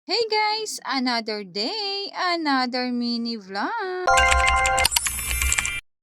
Hey guys! Another day, another mini vlog!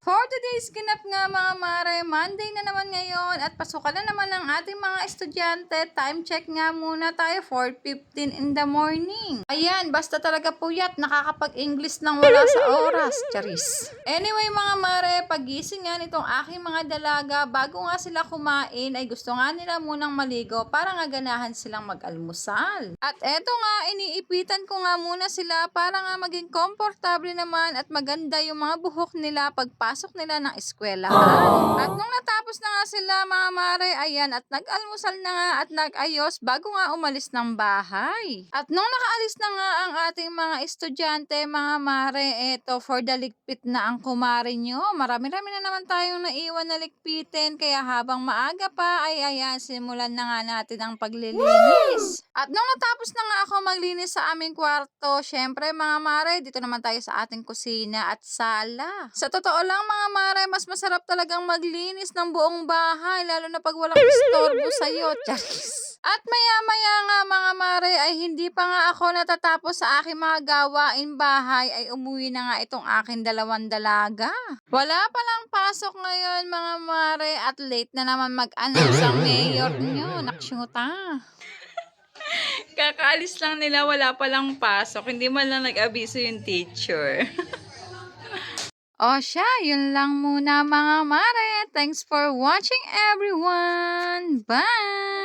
For today's ganap nga mga mare, Monday na naman ngayon at pasukan na naman ng ating mga estudyante. Time check nga muna tayo, 4:15 in the morning. Ayan, basta talaga puyat, nakakapag-English nang wala sa oras. Charis. Anyway mga mare, pagising nga nitong aking mga dalaga, bago nga sila kumain ay gusto nga nila munang maligo para nga ganahan silang mag-almusal. At eto nga, iniipitan ko nga muna sila para nga maging komportable naman at maganda yung mga buhok nila pagpasok nila ng eskwelahan. At nung natapos na nga sila mga mare, ayan, at nag-almusal na nga at nag-ayos bago nga umalis ng bahay. At nung nakaalis na nga ang ating mga estudyante, mga mare, eto for the ligpit na ang kumare nyo. Marami-rami na naman tayong naiwan na ligpitin, kaya habang maaga pa ay ayan, simulan na nga natin ang paglilinis. At nung natapos na nga ako maglinis sa aming kwarto, syempre mga mare, dito naman tayo sa ating kusina at sala. Sa totoo lang mga mare, mas masarap talagang maglinis ng buong bahay, lalo na pag walang istorbo sa'yo. Charis. At maya-maya nga mga mare, ay hindi pa nga ako natatapos sa aking mga gawain bahay, ay umuwi na nga itong aking dalawang dalaga. Wala palang pasok ngayon mga mare, at late na naman mag-announce ang mayor nyo. Naksyuta. Kakaalis lang nila, wala palang pasok. Hindi man lang nag-abiso yung teacher. O siya, yun lang muna mga mare. Thanks for watching everyone. Bye!